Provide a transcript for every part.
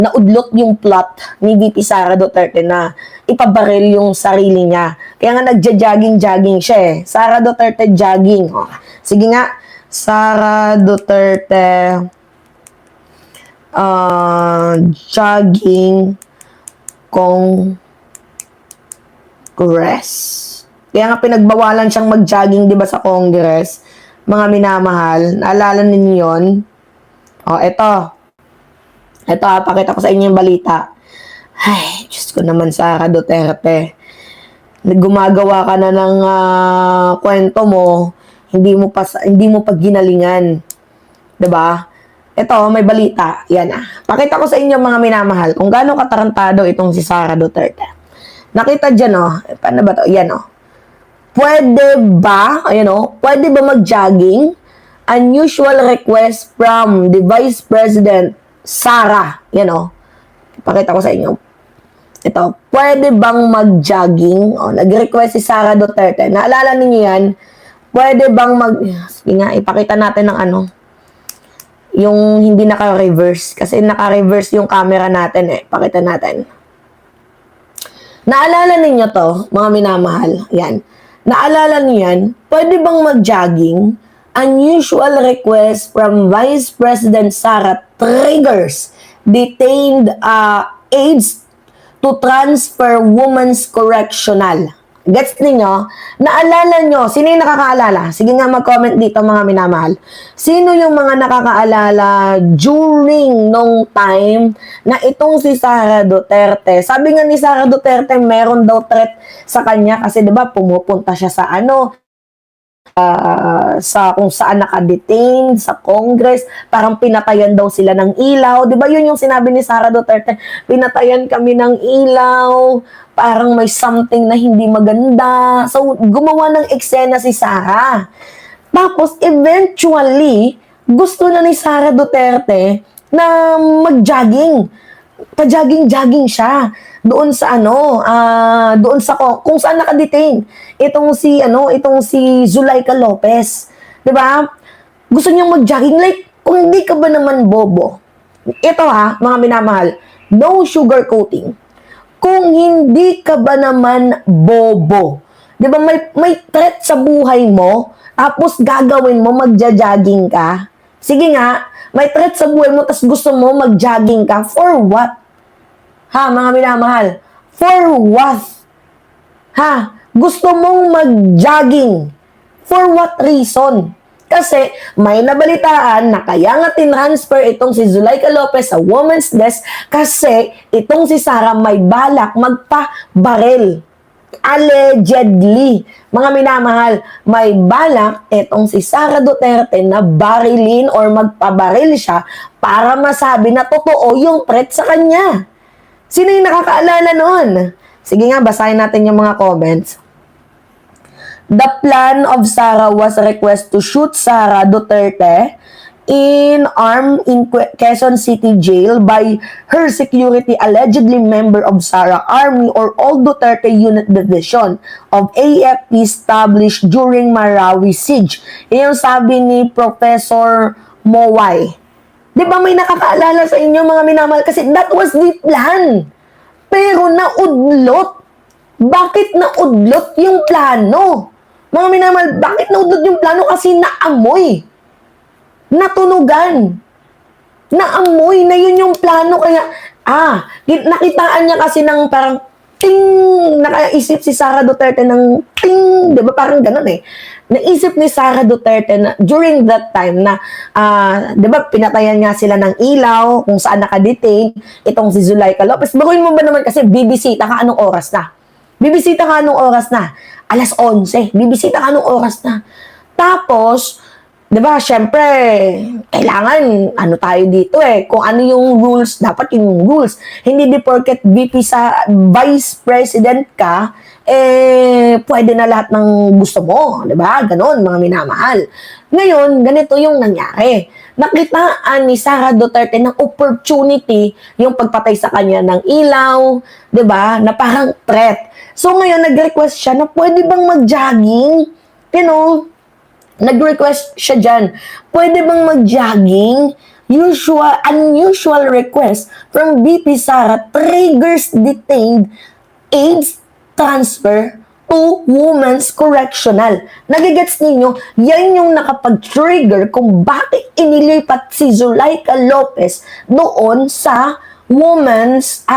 naudlot yung plot ni VP Sara Duterte na ipabaril yung sarili niya. Kaya nga nagja-jogging-jogging siya eh. Sara Duterte jogging. Oh. Sige nga, Sara Duterte jogging Congress. Kaya nga pinagbawalan siyang mag-jogging, di ba, sa Congress? Mga minamahal, naalala ninyo yun? O, eto. Eto, pakita ko sa inyo yung balita. Ay, Diyos ko naman, Sara Duterte. Gumagawa ka na ng kwento mo, hindi mo pa ginalingan. Diba? Ito, may balita. Yan Pakita ko sa inyo mga minamahal kung gaano katarantado itong si Sara Duterte. Nakita dyan, paano ba to? Yan, pwede ba, pwede ba mag-jogging? Unusual request from the Vice President Sara. Yan, pakita ko sa inyo. Ito, pwede bang mag-jogging? Nag-request si Sara Duterte. Naalala niyo yan? Pwede bang sige nga, ipakita natin ng yung hindi naka-reverse. Kasi naka-reverse yung camera natin Pakita natin. Naalala ninyo to, mga minamahal? Yan. Naalala niyo yan? Pwede bang mag-jogging? Unusual request from Vice President Sara triggers detained aides to transfer women's correctional. Gets ninyo? Naalala nyo? Sino yung nakakaalala? Sige nga, mag-comment dito mga minamahal. Sino yung mga nakakaalala during nung time na itong si Sara Duterte? Sabi nga ni Sara Duterte, meron daw threat sa kanya kasi 'di ba pumupunta siya sa sa kung saan naka-detain sa Congress, parang pinatayan daw sila ng ilaw. 'Di ba 'yun yung sinabi ni Sara Duterte? Pinatayan kami ng ilaw, parang may something na hindi maganda. So, gumawa ng eksena si Sara. Tapos, eventually, gusto na ni Sara Duterte na mag-jogging. Pa-jogging-jogging siya doon sa doon sa kung saan naka-detain itong si Zulaika Lopez. 'Di ba? Gusto niyang mag-jogging, like kung hindi ka ba naman bobo. Ito mga minamahal, no sugarcoating. Kung hindi ka ba naman bobo. 'Di ba may threat sa buhay mo, tapos gagawin mo magja-jogging ka? Sige nga, may threat sa buhay mo, tapos gusto mo mag-jogging ka. For what? Mga minamahal. For what? Gusto mong mag-jogging. For what reason? Kasi may nabalitaan na kaya nga tinransfer itong si Zulaika Lopez sa women's desk kasi itong si Sara may balak magpa-baril. Allegedly, mga minamahal, may balak etong si Sara Duterte na barilin or magpabaril siya para masabi na totoo yung threat sa kanya. Sino yung nakakaalala nun? Sige nga, basahin natin yung mga comments. The plan of Sara was a request to shoot Sara Duterte in Quezon City Jail by her security, allegedly member of Sara Army or All Duterte Unit Division of AFP established during Marawi Siege. Yung sabi ni Professor Moway. Di ba may nakakaalala sa inyo mga minamahal? Kasi that was the plan. Pero naudlot. Bakit naudlot yung plano? Mga minamahal, bakit naudlot yung plano? Kasi naamoy. Natunugan. Naamoy na yun yung plano. Kaya, nakitaan niya kasi ng parang ting, nakaisip si Sara Duterte ng ting, di ba parang ganun Naisip ni Sara Duterte na during that time na, di ba pinatayan nga sila ng ilaw kung saan nakadetain itong si Zulaika Lopez. Baguhin mo ba naman kasi bibisita ka anong oras na? Bibisita ka anong oras na? Alas 11. Bibisita ka anong oras na? Tapos, di ba, syempre, kailangan, tayo dito kung ano yung rules, dapat yung rules. Hindi di porket VP sa Vice President ka, pwede na lahat ng gusto mo. Di ba? Ganon, mga minamahal. Ngayon, ganito yung nangyari. Nakitaan ni Sara Duterte ng opportunity yung pagpatay sa kanya ng ilaw, di ba? Na parang threat. So, ngayon, nag-request siya na pwede bang mag-jogging? Nag-request siya dyan, pwede bang mag-jogging unusual request from VP Sara triggers detained AIDS transfer to Women's Correctional. Nagigets ninyo, yan yung nakapag-trigger kung bakit inilipat si Zulaika Lopez doon sa Women's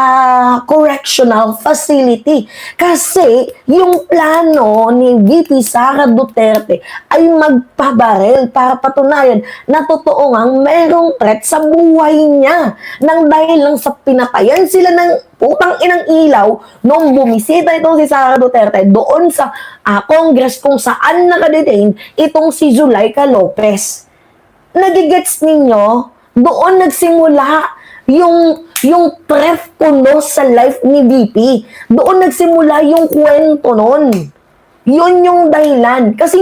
Correctional Facility. Kasi yung plano ni VP Sara Duterte ay magpabaril para patunayan na totoo ngang merong threat sa buhay niya. Nang dahil lang sa pinatayan sila ng putang inang ilaw nung bumisita itong si Sara Duterte doon sa Congress kung saan nakadetain itong si Zulaika Lopez. Nagigets ninyo? Doon nagsimula yung threat kuno sa life ni VP. Doon nagsimula yung kwento nun. Yun yung dahilan. Kasi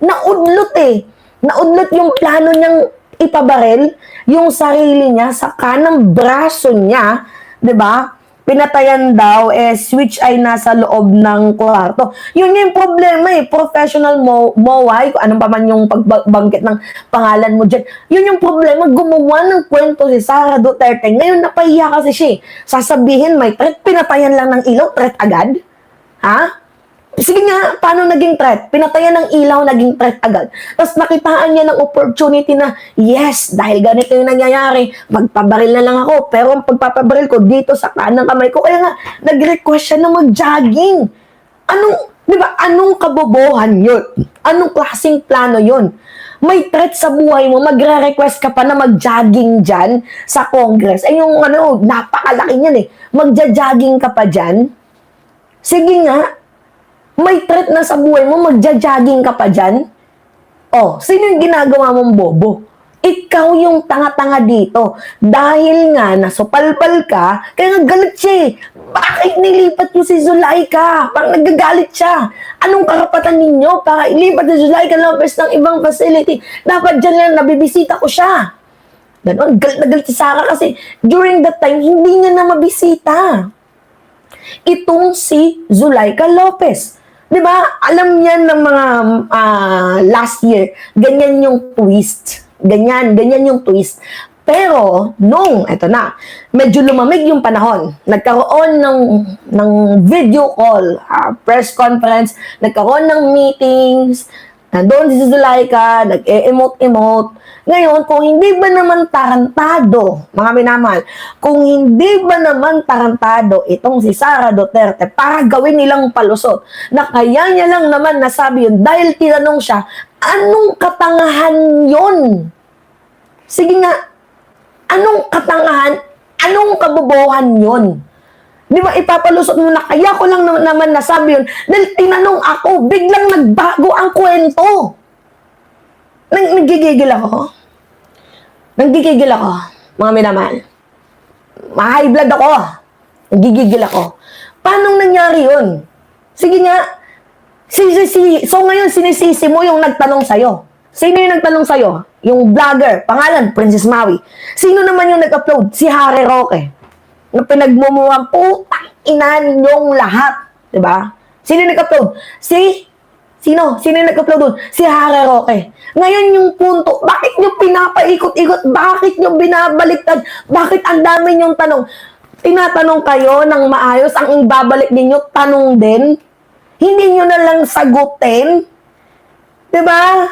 naudlot eh. Naudlot yung plano niyang ipabaril yung sarili niya sa kanang braso niya, 'di ba? Pinatayan daw, switch ay nasa loob ng kwarto. Yun yung problema eh. Professional moway, kung anong pa man yung pagbanggit ng pangalan mo dyan. Yun yung problema, gumawa ng kwento si Sara Duterte. Ngayon napahiya kasi siya. Sasabihin may threat, pinatayan lang ng ilaw, threat agad? Ha? Sige nga, paano naging threat? Pinatayan ng ilaw, naging threat agad. Tapos nakitaan niya ng opportunity na, yes, dahil ganito yung nangyayari, magpabaril na lang ako. Pero ang pagpapabaril ko dito sa kanang kamay ko, kaya nga, nag-request siya na mag-jogging. Anong kabobohan yun? Anong klaseng plano yun? May threat sa buhay mo, magre-request ka pa na mag-jogging dyan sa Congress. Ay yung napakalaki niyan eh. Magja-jogging ka pa dyan? Sige nga, may threat na sa buhay mo, magja-jogging ka pa dyan? Oh, sino yung ginagawa mong bobo? Ikaw yung tanga-tanga dito. Dahil nga, nasupalpal ka, kaya nga galit siya eh. Bakit nilipat mo si Zulaika? Parang nagagalit siya. Anong karapatan ninyo para ilipat si Zulaika Lopez ng ibang facility? Dapat dyan lang, nabibisita ko siya. Ganon, galit na galit si Sara kasi during that time, hindi niya na mabisita itong si Zulaika Lopez. Diba? Alam niyan ng mga last year, ganyan yung twist. Ganyan yung twist. Pero, eto na, medyo lumamig yung panahon. Nagkaroon ng video call, press conference, nagkaroon ng meetings, nandoon si Zulaika, nag-e-emote-emote. Ngayon, kung hindi ba naman tarantado, mga minamahal, kung hindi ba naman tarantado itong si Sara Duterte para gawin nilang palusot, na kaya niya lang naman nasabi yun dahil tinanong siya, anong katangahan yun? Sige nga, anong katangahan, anong kabobohan yun? Di ba ipapalusot mo na kaya ko lang naman nasabi yun dahil tinanong ako, biglang nagbago ang kwento. Nagigigil ako. Nagigigil ako, mga minamahal. Ma-high blood ako. Nagigigil ako. Paano nangyari yun? Sige nga. So ngayon, sinisisi mo yung nagtanong sa'yo. Sino yung nagtanong sa'yo? Yung vlogger, pangalan, Princess Maui. Sino naman yung nag-upload? Si Harry Roque. Na pinagmumuhang putang ina ninyong lahat. Diba? Sino yung nag-upload? Sino yung nag-upload doon? Si Harry Roque. Ngayon yung punto, bakit nyo pinapaikot-ikot? Bakit nyo binabaliktad? Bakit ang dami nyong tanong? Tinatanong kayo ng maayos, ang ibabalik ninyo, tanong din? Hindi nyo na lang sagutin? Diba?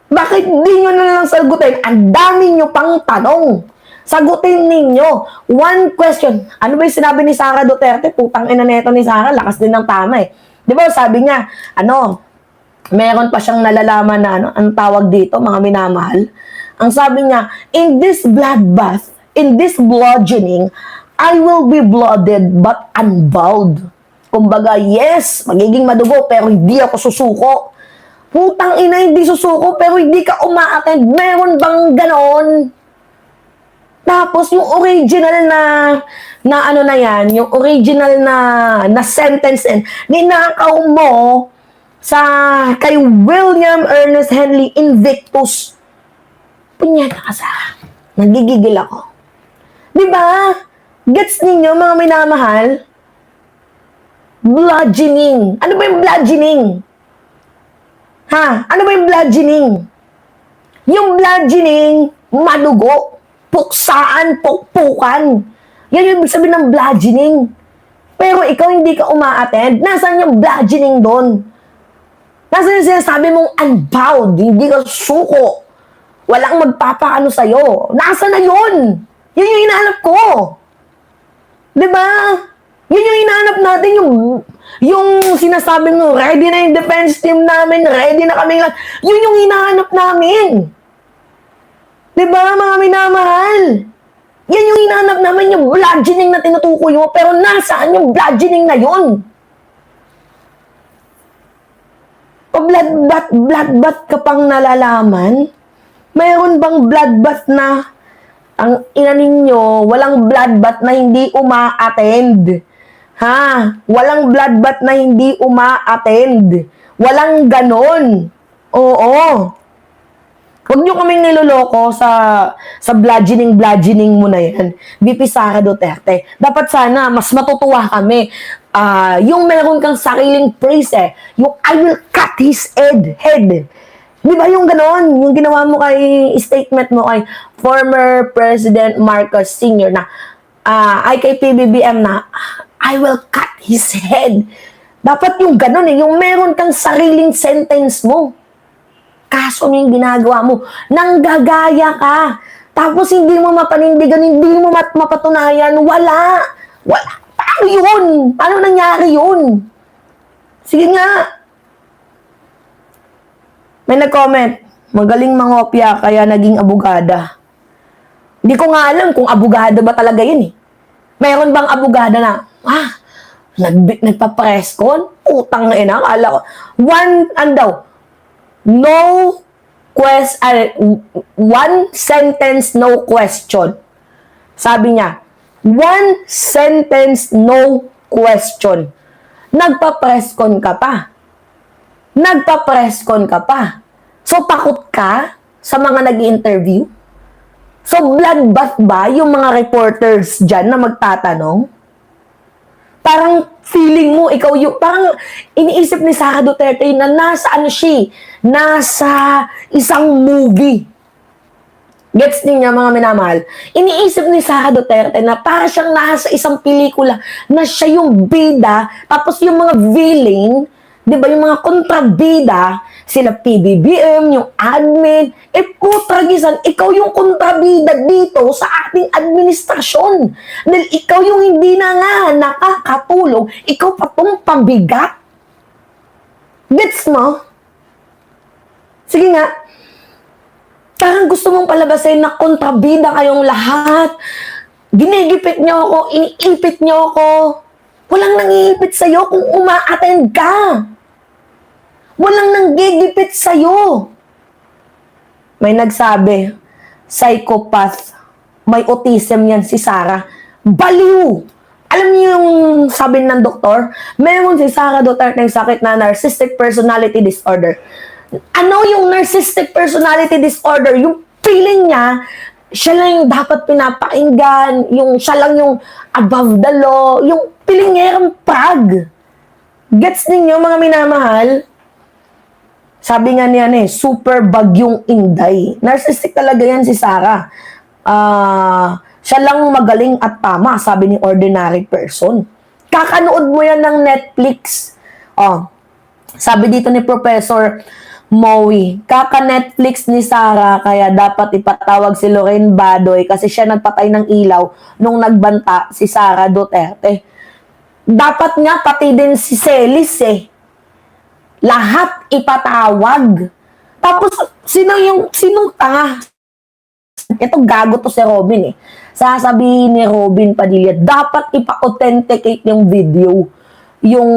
Bakit hindi nyo na lang sagutin? Ang dami nyo pang tanong. Sagutin ninyo. One question. Ano ba yung sinabi ni Sara Duterte? Putang ina neto ni Sara, lakas din ng tama eh. Di ba, sabi niya, meron pa siyang nalalaman na, ang tawag dito, mga minamahal. Ang sabi niya, in this bloodbath, in this bludgeoning, I will be blooded but unbowed. Kumbaga, yes, magiging madugo, pero hindi ako susuko. Putang ina, hindi susuko, pero hindi ka uma-attend. Meron bang ganon? Tapos, yung original yung original na sentence ninakaw mo kay William Ernest Henley Invictus. Punyeta ka sa, nagigigil ako. Diba? Gets ninyo, mga minamahal? Bludgeoning. Ano ba yung bludgeoning? Ha? Ano ba yung bludgeoning? Yung bludgeoning, madugo, puksaan, pukpukan. Yan yung ibig sabihin ng bludgeoning. Pero ikaw hindi ka uma-attend. Nasaan yung bludgeoning doon? Nasaan yung sinasabi mong unbowed, hindi ka suko. Walang magpapaano sa'yo. Nasaan na yun? Yun yung hinahanap ko. Diba? Yun yung hinahanap natin, yung sinasabing mo, ready na yung defense team namin, ready na kami. Yun yung hinahanap namin. Diba, mga minamahal? Yan yung hinahanap namin, yung bludgeoning na tinutukoy mo, pero nasaan yung bludgeoning na yun? O bloodbath ka pang nalalaman? Mayroon bang bloodbath na ang ina ninyo, walang bloodbath na hindi uma-attend? Ha? Walang bloodbath na hindi uma-attend. Walang ganon. Oo. Huwag nyo kaming niloloko sa bludgeoning mo na yan. VP Sara Duterte. Dapat sana, mas matutuwa kami. Yung meron kang sariling praise yung I will cut his head. Di ba yung ganon? Yung ginawa mo kay, statement mo kay former President Marcos Sr. na, ay kay PBBM na, I will cut his head. Dapat yung ganon yung meron kang sariling sentence mo. Kaso yung ginagawa mo, nanggagaya ka. Tapos hindi mo mapanindigan, hindi mo mapatunayan, wala. Paano yun? Paano nangyari yun? Sige nga. May nag-comment, magaling mangopya kaya naging abogada. Hindi ko nga alam kung abogada ba talaga yun Mayroon bang abogada na, nagpa-press con? Utang na ina, akala ko. One sentence, no question. Sabi niya, one sentence, no question. Nagpa-press con ka pa. So, takot ka sa mga nag-i-interview? So, bloodbath ba yung mga reporters dyan na magtatanong? Parang feeling mo, ikaw yung, parang iniisip ni Sara Duterte na nasa isang movie. Gets niyo mga minamahal? Iniisip ni Sara Duterte na para siyang nasa isang pelikula na siya yung bida, tapos yung mga villain, di ba, yung mga kontrabida, sila PBBM, yung admin, putragisan, ikaw yung kontrabida dito sa ating administrasyon. Dahil ikaw yung hindi na nga nakakatulong, ikaw pa tong pabigat. Gets mo? Sige nga, parang gusto mong palabasin na kontrabida kayong lahat. Ginigipit niyo ako, iniipit niyo ako. Walang nangiipit sa'yo kung uma-attend ka. Walang nanggigipit sa'yo. May nagsabi, psychopath, may autism yan si Sara. Baliw! Alam niyo yung sabi ng doktor? Meron si Sara Duterte ng sakit na narcissistic personality disorder. Ano yung narcissistic personality disorder? Yung feeling niya, siya lang yung dapat pinapakinggan, yung siya lang yung above the law, yung feeling niya yung prag. Gets ninyo mga minamahal? Sabi nga niya super bagyong Inday. Narcissistic talaga yan si Sara. Siya lang magaling at tama, sabi ni ordinary person. Kakanood mo yan ng Netflix. Sabi dito ni Professor Moe, kaka-Netflix ni Sara, kaya dapat ipatawag si Lorraine Badoy kasi siya nagpatay ng ilaw nung nagbanta si Sara Duterte. Dapat nga pati din si Celis lahat ipatawag. Tapos, sinong tanga? Ito gago to si Robin Sasabihin ni Robin Padilla, dapat ipa-authenticate yung video. Yung,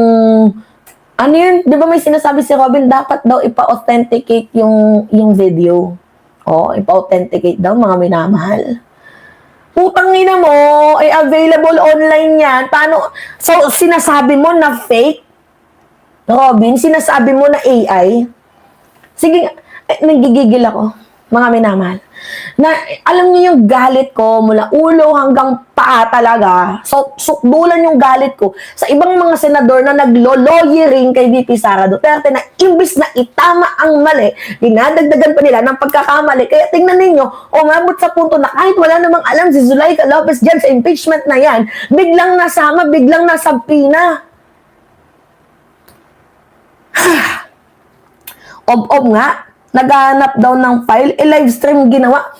ano yun? Di ba may sinasabi si Robin, dapat daw ipa-authenticate yung video. Ipa-authenticate daw, mga minamahal. Putang ina mo, available online yan. Paano? So, sinasabi mo na fake? Robin, sinasabi mo na AI? Sige, nagigigil ako, mga minamahal. Na, alam niyo yung galit ko mula ulo hanggang paa talaga. So, sukdulan yung galit ko sa ibang mga senador na naglo-lawyering kay VP Sara Duterte na imbis na itama ang mali, dinadagdagan pa nila ng pagkakamali. Kaya tingnan ninyo, umabot sa punto na kahit wala namang alam si Zuleika Lopez dyan sa impeachment na yan, biglang nasama, biglang nasampina. Ob-ob nga, naghahanap daw ng file, live stream ginawa.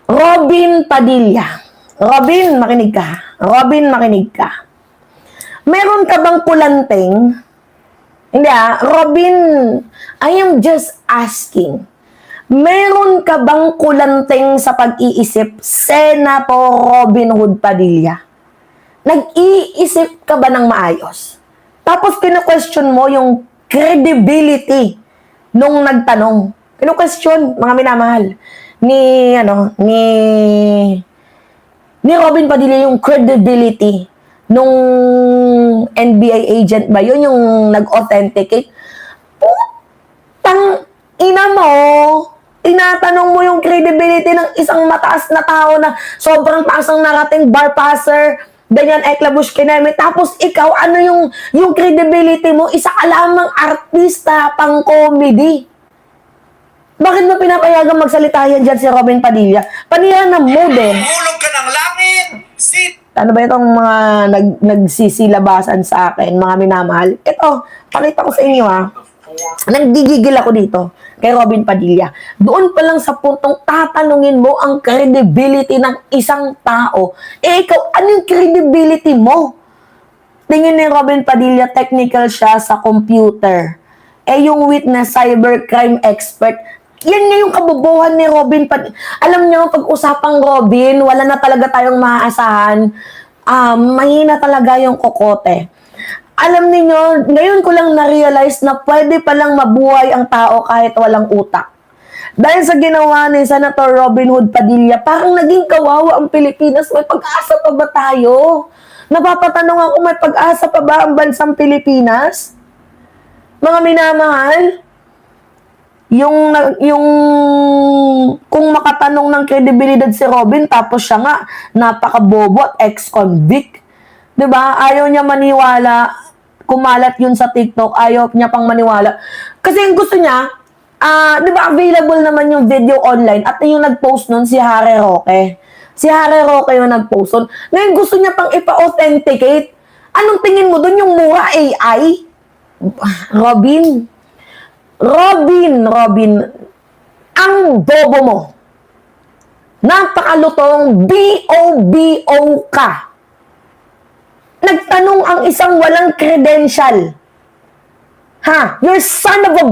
Robin Padilla. Robin, makinig ka. Robin, makinig ka. Meron ka bang kulanteng? Hindi Robin, I am just asking. Meron ka bang kulanteng sa pag-iisip, Senator Robin Hood Padilla? Nag-iisip ka ba ng maayos? Tapos kino-question mo yung credibility nung nagtanong. Kino-question, mga minamahal, ni Robin Padilla yung credibility nung NBI agent ba? Yun yung nag-authenticate. Putang ina mo, tinatanong mo yung credibility ng isang mataas na tao na sobrang taas ang narating bar passer, ganyan, Eklabush Kineme. Tapos ikaw, ano yung credibility mo? Isa ka lamang artista pang comedy. Bakit mo pinapayagang magsalita yan dyan si Robin Padilla? Panihan ng mood Hulog ka ng langit! Ano ba itong mga nagsisilabasan sa akin, mga minamahal? Ito, pakita ko sa inyo Nagigigil ako dito kay Robin Padilla. Doon pa lang sa puntong tatanungin mo ang credibility ng isang tao. Ikaw, ano yung credibility mo? Tingin ni Robin Padilla, technical siya sa computer. Yung witness, cybercrime expert. Yan nga yung kabobohan ni Robin Padilla. Alam niyo, pag-usapang Robin, wala na talaga tayong maaasahan. Mahina talaga yung kokote. Alam niyo, ngayon ko lang na-realize na pwede palang mabuhay ang tao kahit walang utak. Dahil sa ginawa ni Senator Robin Hood Padilla, parang naging kawawa ang Pilipinas. May pag-asa pa ba tayo? Napapatanong ako, may pag-asa pa ba ang bansang Pilipinas? Mga minamahal, yung kung makatanong ng kredibilidad si Robin, tapos siya nga, napakabobo at ex-convict. Diba? Ayaw niya maniwala, kumalat yun sa TikTok, ayaw niya pang maniwala. Kasi yung gusto niya, di ba available naman yung video online at yung nag-post nun si Harry Roque. Si Harry Roque yung nag-post nun. Ngayon gusto niya pang ipa-authenticate. Anong tingin mo dun yung mura AI? Robin, ang bobo mo. Napakalutong, B.O.B.O. ka. Nagtanong ang isang walang credential. You're son of a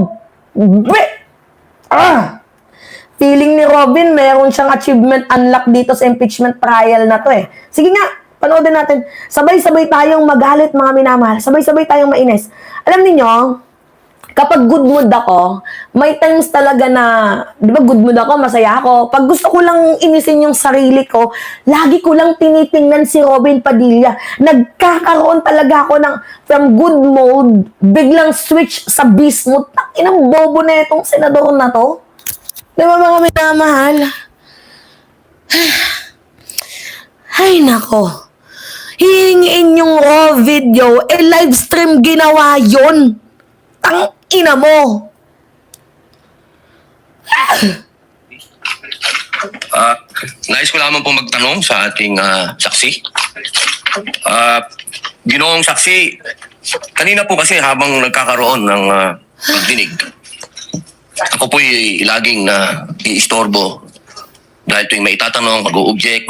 Feeling ni Robin, meron siyang achievement unlock dito sa impeachment trial na to Sige nga, panoodin natin. Sabay-sabay tayong magalit, mga minamahal. Sabay-sabay tayong mainis. Alam niyo, kapag good mood ako, may times talaga na, di ba good mood ako, masaya ako. Pag gusto ko lang inisin yung sarili ko, lagi ko lang tinitingnan si Robin Padilla. Nagkakaroon talaga ako ng from good mode, biglang switch sa beast mode. Inang bobo na itong senador na to. Di ba mga minamahal? Ay nako. Hihingin yung raw video, live stream ginawa yun. Tang ina mo. Nais ko lamang po magtanong sa ating saksi. Ginoong saksi, kanina po kasi habang nagkakaroon ng pagdinig, ako po'y laging iistorbo dahil tuwing may itatanong, mag-o-object,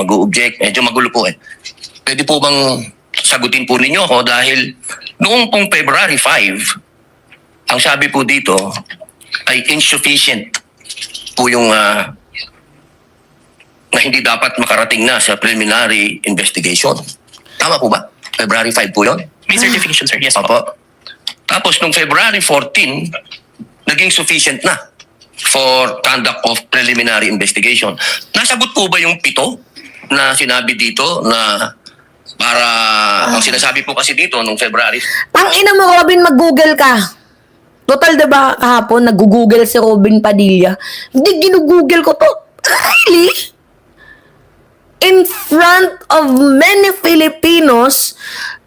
medyo magulo po Pwede po bang sagutin po ninyo ako dahil noong pong February 5, ang sabi po dito ay insufficient po yung na hindi dapat makarating na sa preliminary investigation. Tama po ba? February 5 po yun? May certification, sir. Yes, Opo. Tapos nung February 14, naging sufficient na for conduct of preliminary investigation. Nasagot po ba yung 7 na sinabi dito na para, ang sinasabi po kasi dito nung February. Tang ina mo, Robin, mag-google ka. Total, diba, kahapon, nag-google si Robin Padilla. Hindi, ginugoogle ko to. Really? In front of many Filipinos,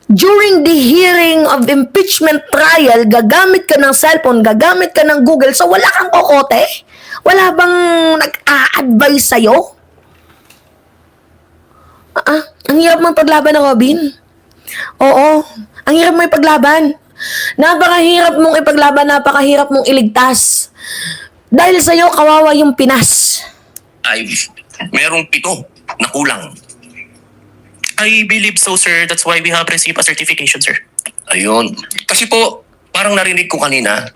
during the hearing of impeachment trial, gagamit ka ng cellphone, gagamit ka ng Google, so wala kang kokote? Wala bang nag-a-advise sa'yo? Ang hirap mong paglaban ng Robin. Oo, ang hirap mo ipaglaban. Napakahirap mong ipaglaban, napakahirap mong iligtas. Dahil sa'yo, kawawa yung Pinas. Ay, merong 7 na kulang. I believe so, sir. That's why we have received a certification, sir. Ayun. Kasi po, parang narinig ko kanina,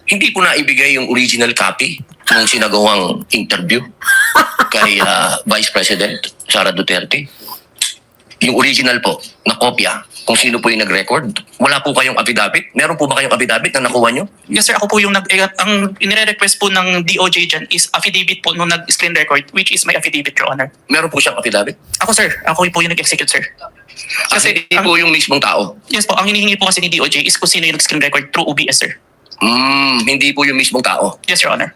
hindi po naibigay yung original copy ng sinagawang interview kay Vice President Sara Duterte. Yung original po, na kopya, kung sino po yung nag-record. Wala po kayong affidavit? Meron po ba kayong affidavit na nakuha nyo? Yes, sir. Ako po yung ang inire-request po ng DOJ dyan is affidavit po nung nag-screen record, which is my affidavit, Your Honor. Meron po siyang affidavit? Ako, sir. Ako po yung nag-execute, sir. Kasi hindi po yung mismong tao. Yes po. Ang hinihingi po kasi ni DOJ is kung sino yung nag-screen record through OBS, sir. Hindi po yung mismong tao. Yes, Your Honor.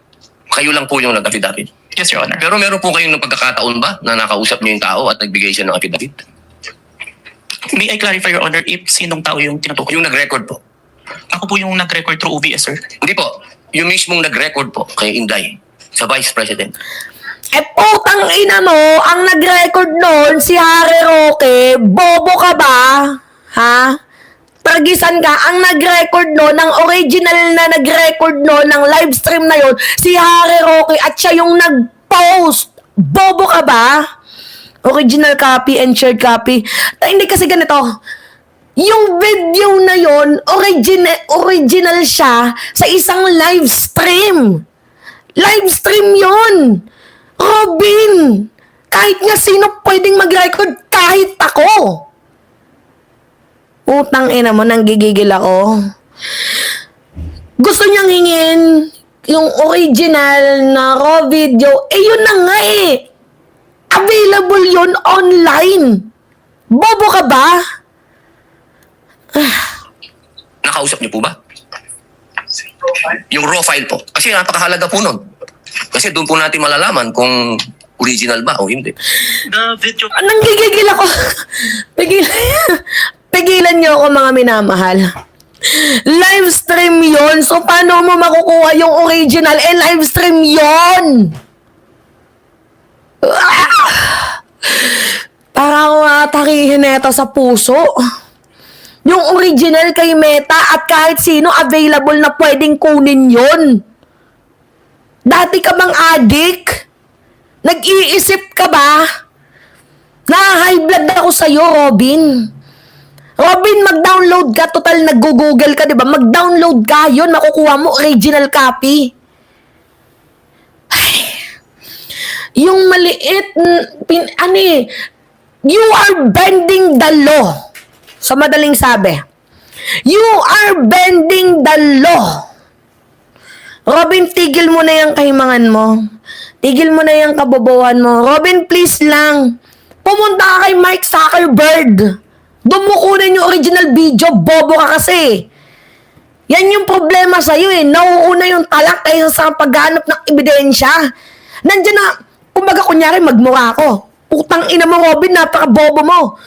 Kayo lang po yung nag-affidavit. Yes, Your Honor. Pero meron po kayong pagkakataon ba na nakausap niyo yung tao at nagbigay siya ng affidavit? May I clarify, Your Honor, if sinong tao yung tinutukoy? Yung nag-record po. Ako po yung nag-record through OBS, sir. Hindi po. Yung mismong nag-record po kay Inday sa Vice President. Putang ina mo, ang nag-record noon, si Harry Roque, bobo ka ba? Ha? Tragisan ka, ang nag-record noon, ang original na nag-record noon ng live stream na yon, si Harry Roque at siya yung nag-post. Bobo ka ba? Original copy and shared copy. Hindi kasi ganito. Yung video na yon, original siya sa isang live stream. Live stream yon. Robin, kahit nga sino pwedeng mag-record, kahit ako. Utang ina mo, nanggigigil ako. Gusto niyang hingin yung original na raw video, yun na nga eh. Available yun online. Bobo ka ba? Nakausap niyo po ba? Yung raw file po. Kasi napakahalaga po nun. Kasi doon po natin malalaman kung original ba o hindi. The video... Nanggigigil ako. Pigilan niyo ako, mga minamahal. Live stream yon. So, paano mo makukuha yung original? Live stream yon. Para akong atakihin neto sa puso. Yung original kay Meta at kahit sino available na pwedeng kunin yon. Dati ka bang addict? Nag-iisip ka ba? Na-high blood ako sa'yo, Robin. Robin, mag-download ka. Total, nag-google ka, diba? Mag-download ka. Yun, makukuha mo original copy. Yung maliit, you are bending the law. Sa madaling sabi. You are bending the law. Robin, tigil mo na yung kahimangan mo. Tigil mo na yung kabobohan mo. Robin, please lang. Pumunta ka kay Mike Zuckerberg. Doon mo kunin yung original video. Bobo ka kasi. Yan yung problema sa'yo eh. Nauuna yung talak kaysa sa paghanap ng ebidensya. Nandiyan na, kumbaga kunyari magmura ako. Putang ina mo, Robin, napaka-bobo mo.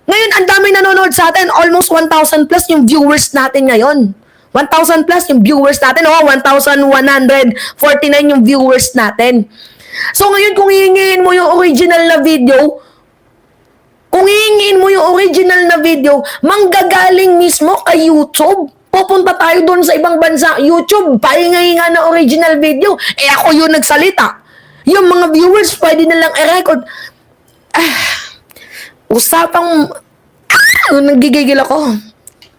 Ngayon, ang dami nanonood sa atin. Almost 1,000 plus yung viewers natin ngayon. 1,000 plus yung viewers natin. 1,149 yung viewers natin. So ngayon, kung hihingin mo yung original na video, manggagaling mismo kay YouTube. Pupunta tayo doon sa ibang bansa. YouTube, pahinga-hinga na original video. Ako yung nagsalita. Yung mga viewers, pwede na lang i-record. Nanggigigil ako.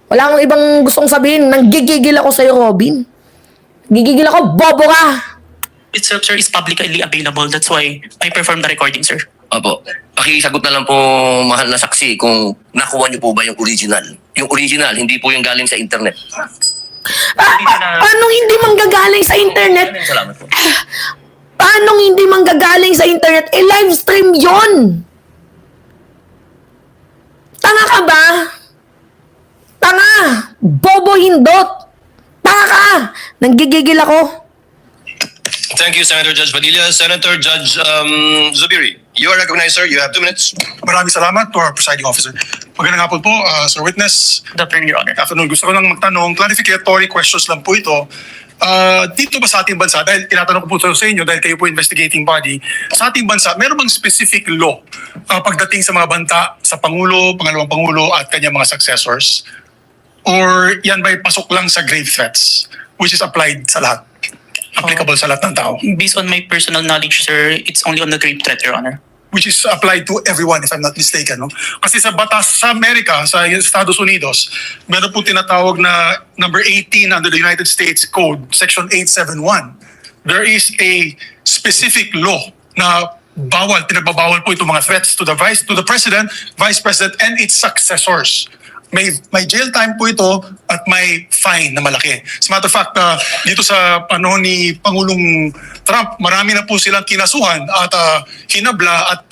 Wala akong ibang gustong sabihin. Nanggigigil ako sa'yo, Robin. Gigigil ako, bobo ka. Itself, sir, is publicly available. That's why I performed the recording, sir. Opo. Pakisagot na lang po, mahal na saksi, kung nakuha niyo po ba yung original. Yung original, hindi po yung galing sa internet. Paano hindi manggagaling sa internet? Salamat po. Paano hindi manggagaling sa internet? Live stream yon. Tanga ka ba? Tanga! Bobo hindot! Tanga ka! Nanggigigil ako. Thank you, Senator Judge Padilla. Senator Judge Zubiri, you are recognized, sir. You have 2 minutes. Maraming salamat to our presiding officer. Magandang hapon po, Sir Witness. Good afternoon, Your Honor. Afternoon, gusto ko lang magtanong, clarificatory questions lang po ito. Dito ba sa ating bansa, dahil tinatanong ko po ito sa inyo, dahil kayo po investigating body, sa ating bansa, meron bang specific law pagdating sa mga banta sa Pangulo, Pangalawang Pangulo at kanyang mga successors? Or yan ba'y pasok lang sa grave threats, which is applied sa lahat? Applicable sa lahat ng tao? Based on my personal knowledge, sir, it's only on the grave threat, Your Honor. Which is applied to everyone, if I'm not mistaken. No? Kasi sa batas sa Amerika, sa Estados Unidos, meron po tinatawag na number 18 under the United States Code, Section 871. There is a specific law na pinagbabawal po itong mga threats to the President, Vice President, and its successors. May jail time po ito at may fine na malaki. As a matter of fact, dito sa panahon ni Pangulong Trump, marami na po silang kinasuhan at hinabla at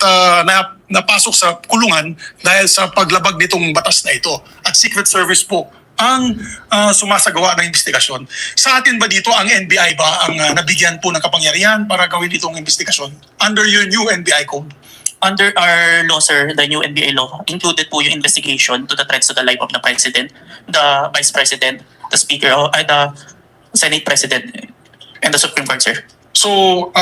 napasok sa kulungan dahil sa paglabag nitong batas na ito. At Secret Service po ang sumasagawa ng investigasyon. Sa atin ba dito, ang NBI ba ang nabigyan po ng kapangyarihan para gawin itong investigasyon under your new NBI code? Under our law, sir, the new NBI law, included po yung investigation to the threats to the life of the President, the Vice President, the Speaker, the Senate President, and the Supreme Court, sir. So,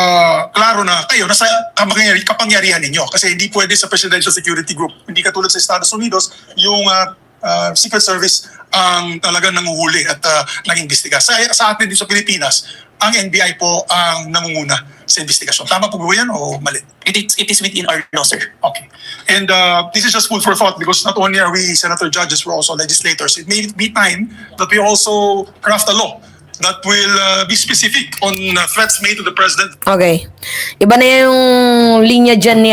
klaro na kayo, nasa kapangyarihan ninyo kasi hindi pwede sa Presidential Security Group. Hindi katulad sa Estados Unidos, yung Secret Service ang talagang nanguhuli at nag-imbestiga. Sa atin dito sa Pilipinas, ang NBI po ang nangunguna sa investigasyon. Tama po ba yan o mali? It is within our law, sir. Okay. And this is just food for thought because not only are we senator judges, we're also legislators. It may be time that we also craft a law that will be specific on threats made to the President. Okay. Iba na yung linya dyan ni,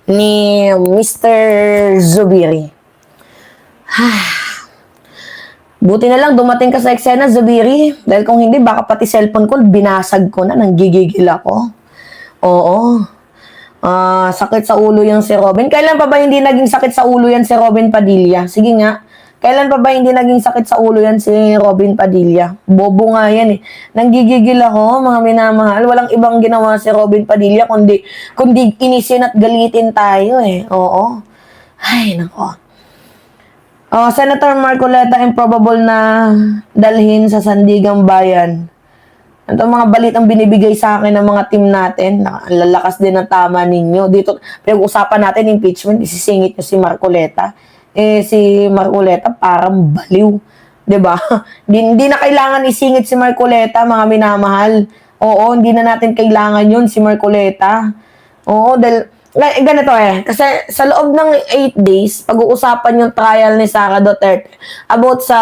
ni Mr. Zubiri. Buti na lang dumating ka sa eksena, Zubiri. Dahil kung hindi, baka pati cellphone ko, binasag ko na, nanggigigil ako. Oo. Sakit sa ulo yung si Robin. Kailan pa ba hindi naging sakit sa ulo yan si Robin Padilla? Sige nga. Kailan pa ba hindi naging sakit sa ulo yan si Robin Padilla? Bobo nga yan eh. Nanggigigil ako, mga minamahal. Walang ibang ginawa si Robin Padilla kundi inisin at galitin tayo eh. Oo. Ay, nako. Senator Marcoleta, improbable na dalhin sa Sandigang Bayan. Ito mga balitang binibigay sa akin ng mga team natin. Ang lalakas din ng tama ninyo. Dito, pinag-usapan natin impeachment, isisingit nyo si Marcoleta. Si Marcoleta parang baliw. 'Di ba? Hindi na kailangan isingit si Marcoleta, mga minamahal. Oo, hindi na natin kailangan yun, si Marcoleta. Oo, dahil ganito kasi sa loob ng 8 days, pag-uusapan yung trial ni Sara Duterte about sa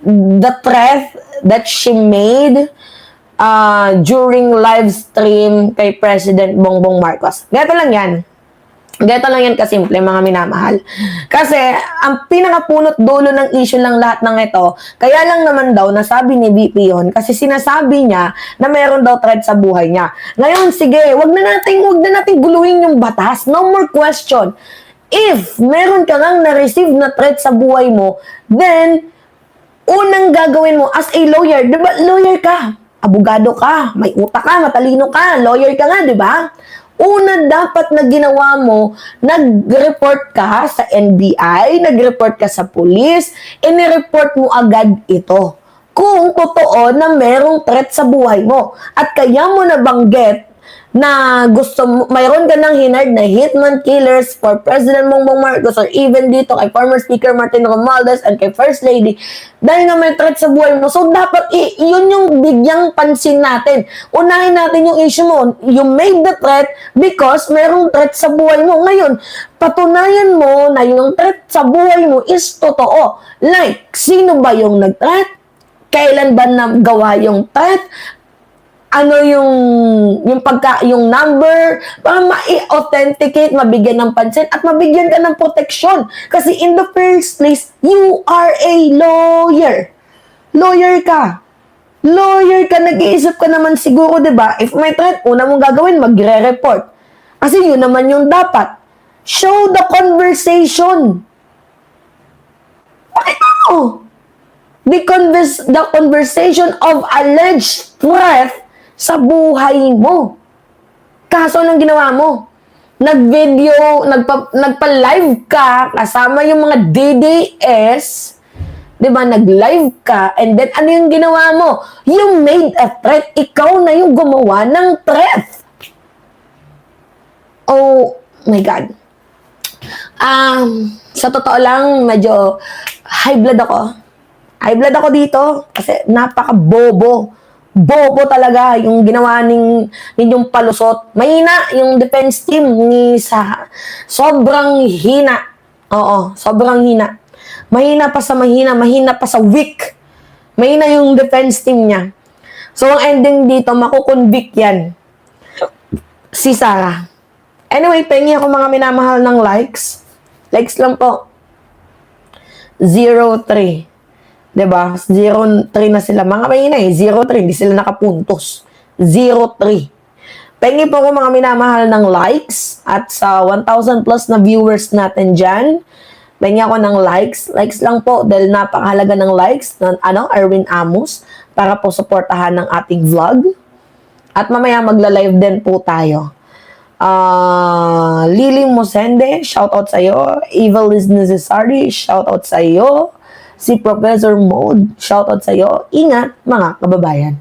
the threat that she made during live stream kay President Bongbong Marcos. Ganito lang yan. Ganito lang yan kasimple, mga minamahal. Kasi, ang pinakapunot dulo ng issue lang lahat ng ito, kaya lang naman daw, nasabi ni VP yun, kasi sinasabi niya na meron daw threat sa buhay niya. Ngayon, sige, wag na natin guluhin yung batas. No more question. If meron ka ngang na-receive na threat sa buhay mo, then, unang gagawin mo as a lawyer, di ba, lawyer ka, abogado ka, may utak ka, matalino ka, lawyer ka nga, di ba? Una dapat na ginawa mo, nag-report ka sa NBI, nag-report ka sa police, inireport mo agad ito. Kung totoo na merong threat sa buhay mo. At kaya mo nabanggit na mayroon ka ng hinard na hitman killers for President Bongbong Marcos or even dito kay former Speaker Martin Romualdez and kay First Lady dahil nga may threat sa buhay mo. So, dapat yun yung bigyang pansin natin. Unahin natin yung issue mo. You made the threat because merong threat sa buhay mo. Ngayon, patunayan mo na yung threat sa buhay mo is totoo. Like, sino ba yung nag-threat? Kailan ba nagawa yung threat? Ano yung number para ma-authenticate, mabigyan ng pansin at mabigyan ka ng proteksyon. Kasi in the first place, you are a lawyer. Lawyer ka. Lawyer ka, nag-iisip ka naman siguro, 'di ba? If may threat, una mong gagawin, magre-report. Kasi yun naman yung dapat. Show the conversation. Pakita mo. the conversation of alleged threat sa buhay mo. Kaso anong ginawa mo? Nag-video, nagpa-live ka kasama yung mga DDS, 'di ba? Nag-live ka, and then ano yung ginawa mo? You made a threat. Ikaw na yung gumawa ng threat. Oh my God. Sa totoo lang, medyo high blood ako. High blood ako dito kasi napaka-bobo. Bobo talaga yung ginawa ninyong palusot. Mahina yung defense team ni Saha. Sobrang hina. Oo, sobrang hina. Mahina pa sa weak. Mahina yung defense team niya. So, ang ending dito, makukonvict yan. Si Sarah. Anyway, pengi ako mga minamahal ng likes. Likes lang po. 03. Diba? 03 na sila. Mga mahina 03. Hindi sila nakapuntos. 03. Pengi po ako mga minamahal ng likes. At sa 1,000 plus na viewers natin dyan, pengi ako ng likes. Likes lang po dahil napakahalaga ng likes ng Erwin Amos para po supportahan ng ating vlog. At mamaya magla-live din po tayo. Lily Mosende, shoutout sa'yo. Evil is necessary, shoutout sa'yo. Si Professor Mode, shoutout sa'yo. Ingat mga kababayan.